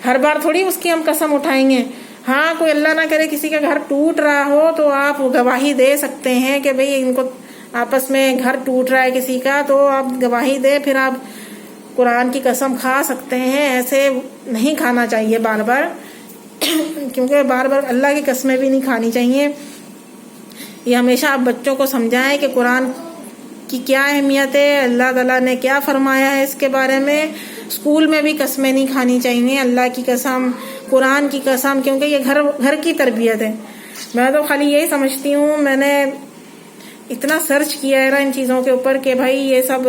ہر بار تھوڑی اس کی ہم قسم اٹھائیں گے. ہاں کوئی اللہ نہ کرے کسی کا گھر ٹوٹ رہا ہو تو آپ گواہی دے سکتے ہیں کہ بھئی ان کو آپس میں گھر ٹوٹ رہا ہے کسی کا، تو آپ گواہی دے، پھر آپ قرآن کی قسم کھا سکتے ہیں. ایسے نہیں کھانا چاہیے بار بار، کیونکہ بار بار اللہ کی قسمیں بھی نہیں کھانی چاہیے. یہ ہمیشہ آپ بچوں کو سمجھائیں کہ قرآن کی کیا اہمیت ہے، اللہ تعالیٰ نے کیا فرمایا ہے اس کے بارے میں. اسکول میں بھی قسمیں نہیں کھانی چاہیے، اللہ کی قسم، قرآن کی قسم، کیونکہ یہ گھر کی تربیت ہے. میں تو خالی یہی سمجھتی ہوں، میں نے اتنا سرچ کیا ہے نا ان چیزوں کے اوپر کہ بھائی یہ سب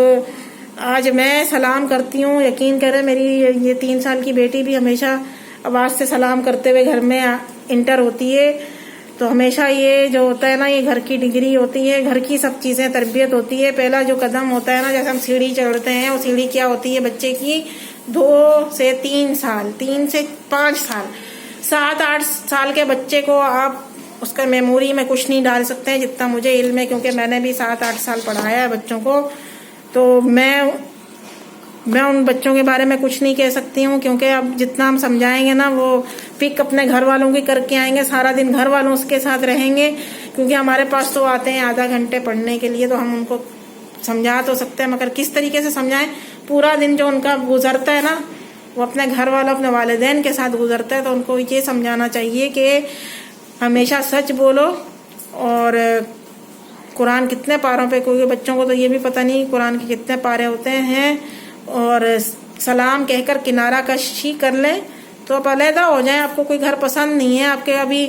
آج میں سلام کرتی ہوں، یقین کریں میری یہ 3 سال کی بیٹی بھی ہمیشہ آواز سے سلام کرتے ہوئے گھر میں انٹر ہوتی ہے. تو ہمیشہ یہ جو ہوتا ہے نا، یہ گھر کی ڈگری ہوتی ہے، گھر کی سب چیزیں تربیت ہوتی ہے. پہلا جو قدم ہوتا ہے نا، جیسے ہم سیڑھی چڑھتے ہیں، وہ سیڑھی کیا ہوتی ہے بچے کی 2 سے 3 سال، 3 سے 5 سال، 7-8 سال کے بچے کو آپ اس کا میموری میں کچھ نہیں ڈال سکتے ہیں جتنا مجھے علم ہے، کیونکہ میں نے بھی 7-8 سال پڑھایا ہے بچوں کو. تو میں ان بچوں کے بارے میں کچھ نہیں کہہ سکتی ہوں، کیونکہ اب جتنا ہم سمجھائیں گے نا، وہ پک اپنے گھر والوں کی کر کے آئیں گے، سارا دن گھر والوں اس کے ساتھ رہیں گے. کیونکہ ہمارے پاس تو آتے ہیں آدھا گھنٹے پڑھنے کے لیے، تو ہم ان کو سمجھا تو سکتے ہیں، مگر کس طریقے سے سمجھائیں. پورا دن جو ان کا گزرتا ہے نا، وہ اپنے گھر والوں، اپنے والدین کے ساتھ گزرتا ہے. تو ان کو یہ سمجھانا چاہیے کہ ہمیشہ سچ بولو. اور قرآن کتنے پاروں پہ، کیونکہ بچوں کو تو یہ بھی پتہ نہیں قرآن کے کتنے پارے ہوتے ہیں. اور سلام کہہ کر کنارہ کشی کر لیں تو آپ علیحدہ ہو جائیں. آپ کو کوئی گھر پسند نہیں ہے آپ کے، ابھی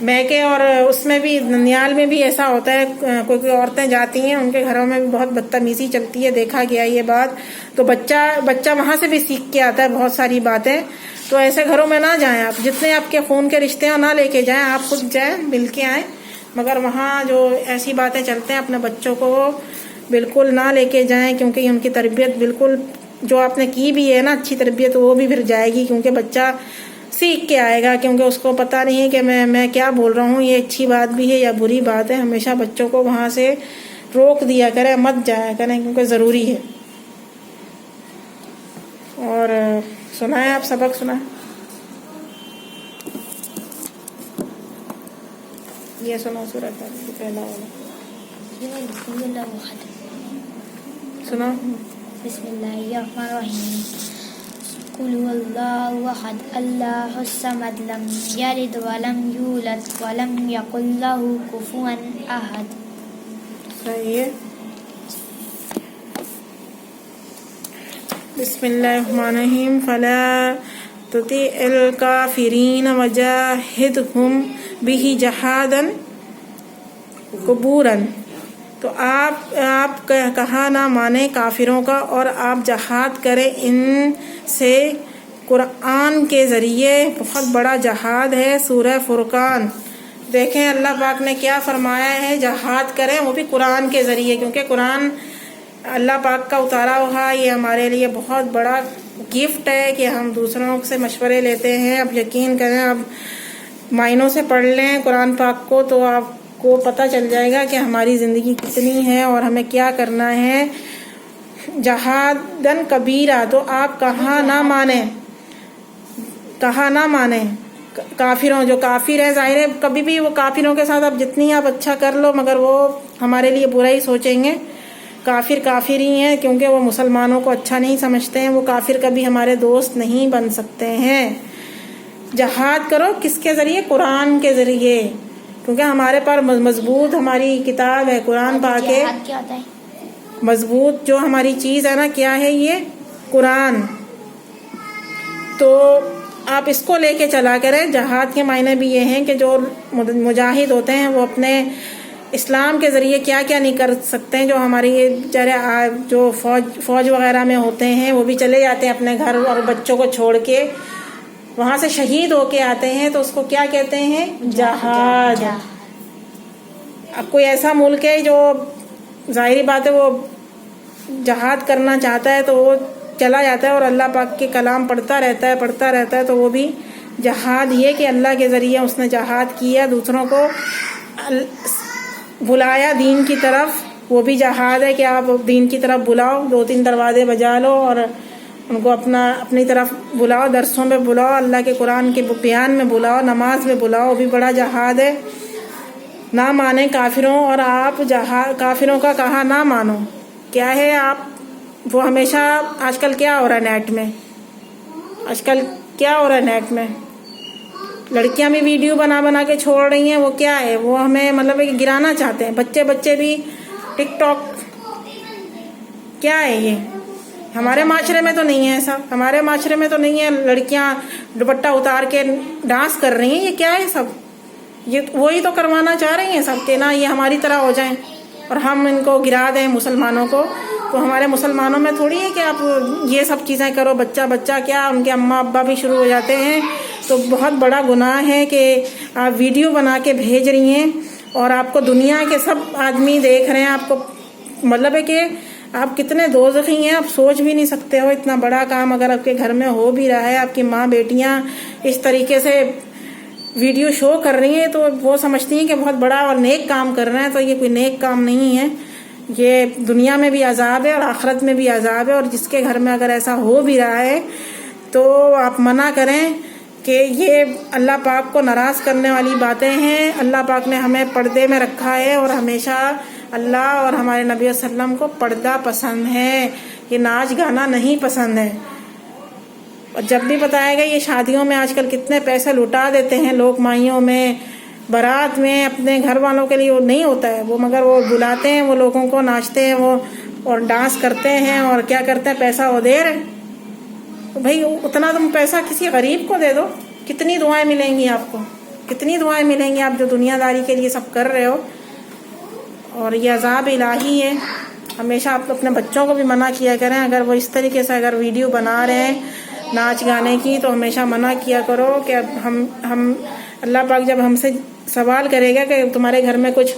میکے اور اس میں بھی ننیال میں بھی ایسا ہوتا ہے، کوئی عورتیں جاتی ہیں ان کے گھروں میں بھی بہت بدتمیزی چلتی ہے، دیکھا گیا یہ بات. تو بچہ وہاں سے بھی سیکھ کے آتا ہے بہت ساری باتیں. تو ایسے گھروں میں نہ جائیں آپ، جتنے آپ کے خون کے رشتے ہیں نہ لے کے جائیں، آپ خود جائیں مل کے آئیں. مگر وہاں جو ایسی باتیں چلتے ہیں اپنے بچوں کو بالکل نہ لے کے جائیں، کیونکہ ان کی تربیت بالکل جو آپ نے کی بھی ہے نا اچھی تربیت، وہ بھی پھر جائے گی. کیونکہ بچہ سیکھ کے آئے گا، کیونکہ اس کو پتہ نہیں ہے کہ میں کیا بول رہا ہوں، یہ اچھی بات بھی ہے یا بری بات ہے. ہمیشہ بچوں کو وہاں سے روک دیا کریں، مت جایا کریں، کیونکہ ضروری ہے. اور سنائیں، آپ سبق سنائیں. یہ سنو سورۃ پہلا والا سنو. بسم اللہ الرحمن الرحیم. قل هو اللہ احد اللہ الصمد لم یلد ولم یولد ولم یکن لہ کفوا احد. صحیح ہے. بسم اللہ الرحمن الرحیم. فلا تطع الکافرین وجاہدہم بہ جہادا کبورا. تو آپ کہا نہ مانے کافروں کا، اور آپ جہاد کریں ان سے قرآن کے ذریعے. بہت بڑا جہاد ہے. سورہ فرقان دیکھیں اللہ پاک نے کیا فرمایا ہے، جہاد کریں وہ بھی قرآن کے ذریعے. کیونکہ قرآن اللہ پاک کا اتارا ہوا، یہ ہمارے لیے بہت بڑا گفٹ ہے کہ ہم دوسروں سے مشورے لیتے ہیں. اب یقین کریں، اب معنوں سے پڑھ لیں قرآن پاک کو تو آپ کو پتہ چل جائے گا کہ ہماری زندگی کتنی ہے اور ہمیں کیا کرنا ہے. جہادن کبیرہ. تو آپ کہا نہ مانیں کافروں، جو کافر ہے ظاہر ہے کبھی بھی وہ کافروں کے ساتھ آپ جتنی آپ اچھا کر لو مگر وہ ہمارے لیے برا ہی سوچیں گے. کافر ہی ہیں، کیونکہ وہ مسلمانوں کو اچھا نہیں سمجھتے ہیں. وہ کافر کبھی ہمارے دوست نہیں بن سکتے ہیں. جہاد کرو کس کے ذریعے؟ قرآن کے ذریعے. کیونکہ ہمارے پاس مضبوط ہماری کتاب ہے قرآن پاک ہے. کیا ہوتا ہے؟ مضبوط جو ہماری چیز ہے نا، کیا ہے یہ؟ قرآن. تو آپ اس کو لے کے چلا کریں. جہاد کے معنی بھی یہ ہیں کہ جو مجاہد ہوتے ہیں وہ اپنے اسلام کے ذریعے کیا کیا نہیں کر سکتے ہیں. جو ہماری بیچارے جو فوج وغیرہ میں ہوتے ہیں وہ بھی چلے جاتے ہیں اپنے گھر اور بچوں کو چھوڑ کے، وہاں سے شہید ہو کے آتے ہیں. تو اس کو کیا کہتے ہیں؟ جہاد. اب کوئی ایسا ملک ہے جو ظاہری بات ہے وہ جہاد کرنا چاہتا ہے تو وہ چلا جاتا ہے اور اللہ پاک کے کلام پڑھتا رہتا ہے تو وہ بھی جہاد یہ کہ اللہ کے ذریعے اس نے جہاد کیا، دوسروں کو بلایا دین کی طرف. وہ بھی جہاد ہے کہ آپ دین کی طرف بلاؤ، 2-3 دروازے بجا لو اور ان کو اپنی طرف بلاؤ، درسوں میں بلاؤ، اللہ کے قرآن کے بیان میں بلاؤ، نماز میں بلاؤ، بھی بڑا جہاد ہے۔ نہ مانیں کافروں، اور آپ کافروں کا کہا نہ مانو۔ کیا ہے آپ وہ ہمیشہ آج کل کیا ہو رہا ہے نیٹ میں، آج کل کیا ہو رہا ہے نیٹ میں، لڑکیاں بھی ویڈیو بنا کے چھوڑ رہی ہیں۔ وہ کیا ہے، وہ ہمیں مطلب گرانا چاہتے ہیں۔ بچے بھی ٹک ٹاک، کیا ہے یہ؟ ہمارے معاشرے میں تو نہیں ہے ایسا، ہمارے معاشرے میں تو نہیں ہے لڑکیاں دوپٹہ اتار کے ڈانس کر رہی ہیں۔ یہ کیا ہے سب؟ یہ وہی تو کروانا چاہ رہی ہیں سب کے نا، یہ ہماری طرح ہو جائیں اور ہم ان کو گرا دیں مسلمانوں کو۔ تو ہمارے مسلمانوں میں تھوڑی ہے کہ آپ یہ سب چیزیں کرو۔ بچہ کیا، ان کے اماں ابا بھی شروع ہو جاتے ہیں۔ تو بہت بڑا گناہ ہے کہ آپ ویڈیو بنا کے بھیج رہی ہیں اور آپ کو دنیا کے سب آدمی دیکھ رہے ہیں۔ آپ کو مطلب ہے کہ آپ کتنے دوزخی ہیں، آپ سوچ بھی نہیں سکتے ہو۔ اتنا بڑا کام اگر آپ کے گھر میں ہو بھی رہا ہے، آپ کی ماں بیٹیاں اس طریقے سے ویڈیو شو کر رہی ہیں، تو وہ سمجھتی ہیں کہ بہت بڑا اور نیک کام کر رہے ہیں۔ تو یہ کوئی نیک کام نہیں ہے، یہ دنیا میں بھی عذاب ہے اور آخرت میں بھی عذاب ہے۔ اور جس کے گھر میں اگر ایسا ہو بھی رہا ہے تو آپ منع کریں کہ یہ اللہ پاک کو ناراض کرنے والی باتیں ہیں۔ اللہ پاک نے ہمیں پردے میں رکھا ہے اور ہمیشہ اللہ اور ہمارے نبی صلی اللہ علیہ وسلم کو پردہ پسند ہے، یہ ناچ گانا نہیں پسند ہے۔ اور جب بھی بتایا گا یہ شادیوں میں آج کل کتنے پیسے لٹا دیتے ہیں لوگ، مائیوں میں، بارات میں، اپنے گھر والوں کے لیے وہ نہیں ہوتا ہے وہ، مگر وہ بلاتے ہیں وہ لوگوں کو، ناچتے ہیں وہ اور ڈانس کرتے ہیں اور کیا کرتے ہیں، پیسہ وہ دے رہے۔ تو بھائی اتنا تم پیسہ کسی غریب کو دے دو، کتنی دعائیں ملیں گی آپ کو، کتنی دعائیں ملیں گی آپ جو دنیا داری کے لیے سب کر رہے ہو۔ اور یہ عذاب الہی ہے۔ ہمیشہ آپ اپنے بچوں کو بھی منع کیا کریں، اگر وہ اس طریقے سے اگر ویڈیو بنا رہے ہیں ناچ گانے کی تو ہمیشہ منع کیا کرو کہ ہم اللہ پاک جب ہم سے سوال کرے گا کہ تمہارے گھر میں کچھ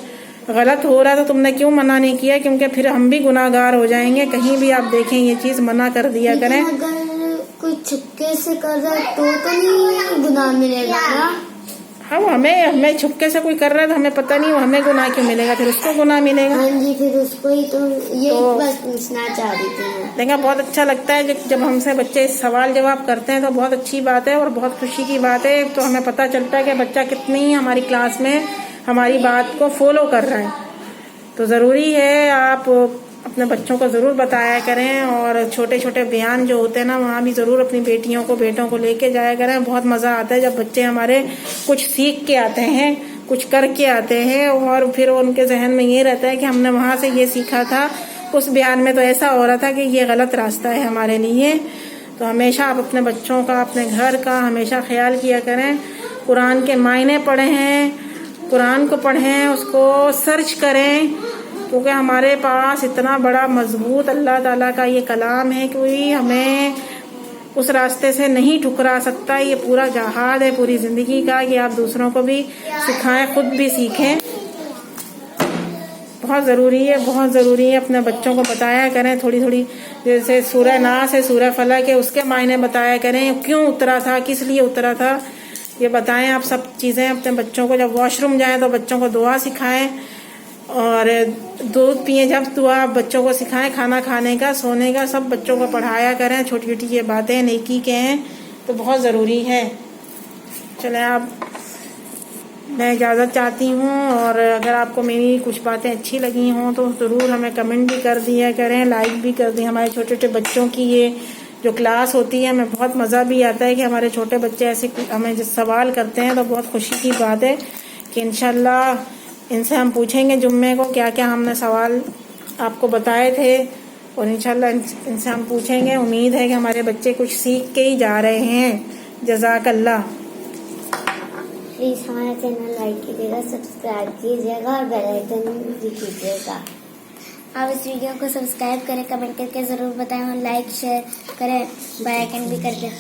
غلط ہو رہا ہے تو تم نے کیوں منع نہیں کیا، کیونکہ پھر ہم بھی گناہ گار ہو جائیں گے۔ کہیں بھی آپ دیکھیں یہ چیز منع کر دیا کریں۔ اگر کوئی چھپکے سے کر رہا ہے تو نہیں گناہ ملے گا نا؟ ہاں ہمیں چھپکے سے کوئی کر رہا ہے تو ہمیں پتہ نہیں، وہ ہمیں گناہ کیوں ملے گا، پھر اس کو گناہ ملے گا۔ ہاں جی، پھر اس کو ہی تو یہ بس پوچھنا چاہ رہی تھی۔ دیکھا بہت اچھا لگتا ہے جب ہم سے بچے سوال جواب کرتے ہیں، تو بہت اچھی بات ہے اور بہت خوشی کی بات ہے۔ تو ہمیں پتہ چلتا ہے کہ بچہ کتنی ہماری کلاس میں ہماری بات کو فالو کر رہا ہے۔ تو ضروری ہے آپ اپنے بچوں کو ضرور بتایا کریں، اور چھوٹے چھوٹے بیان جو ہوتے ہیں نا وہاں بھی ضرور اپنی بیٹیوں کو بیٹوں کو لے کے جایا کریں۔ بہت مزہ آتا ہے جب بچے ہمارے کچھ سیکھ کے آتے ہیں، کچھ کر کے آتے ہیں، اور پھر ان کے ذہن میں یہ رہتا ہے کہ ہم نے وہاں سے یہ سیکھا تھا، اس بیان میں تو ایسا ہو رہا تھا کہ یہ غلط راستہ ہے ہمارے لیے۔ تو ہمیشہ آپ اپنے بچوں کا، اپنے گھر کا ہمیشہ خیال کیا کریں۔ قرآن کے معنی پڑھیں، قرآن کو پڑھیں، اس کو سرچ کریں، کیونکہ ہمارے پاس اتنا بڑا مضبوط اللہ تعالیٰ کا یہ کلام ہے کہ کوئی ہمیں اس راستے سے نہیں ٹھکرا سکتا۔ یہ پورا جہاد ہے پوری زندگی کا کہ آپ دوسروں کو بھی سکھائیں، خود بھی سیکھیں۔ بہت ضروری ہے، بہت ضروری ہے، اپنے بچوں کو بتایا کریں تھوڑی تھوڑی، جیسے سورہ ناس ہے، سورہ فلق ہے، اس کے معنی بتایا کریں، کیوں اترا تھا، کس لیے اترا تھا، یہ بتائیں آپ سب چیزیں اپنے بچوں کو۔ جب واش روم جائیں تو بچوں کو دعا سکھائیں، اور دودھ پئیں جب دعا بچوں کو سکھائیں، کھانا کھانے کا، سونے کا، سب بچوں کو پڑھایا کریں۔ چھوٹی چھوٹی یہ باتیں نیکی کے ہیں تو بہت ضروری ہے۔ چلیں آپ، میں اجازت چاہتی ہوں، اور اگر آپ کو میری کچھ باتیں اچھی لگی ہوں تو ضرور ہمیں کمنٹ بھی کر دیا کریں، لائک بھی کر دیں۔ ہمارے چھوٹے چھوٹے بچوں کی یہ جو کلاس ہوتی ہے ہمیں بہت مزہ بھی آتا ہے کہ ہمارے چھوٹے بچے ایسے ہمیں جب سوال کرتے ہیں تو بہت خوشی کی بات ہے کہ انشاءاللہ ان سے ہم پوچھیں گے جمعے کو کیا کیا ہم نے سوال آپ کو بتائے تھے، اور انشاءاللہ ان سے ہم پوچھیں گے۔ امید ہے کہ ہمارے بچے کچھ سیکھ کے ہی جا رہے ہیں۔ جزاک اللہ۔ پلیز ہمارا چینل لائک کیجیے گا، سبسکرائب کیجیے گا اور بیل آئیکن بھی کیجیے گا۔ آپ اس ویڈیو کو سبسکرائب کریں، کمنٹ کر کے ضرور بتائیں، اور لائک شیئر کریں، بیل آئیکن بھی کر دیں۔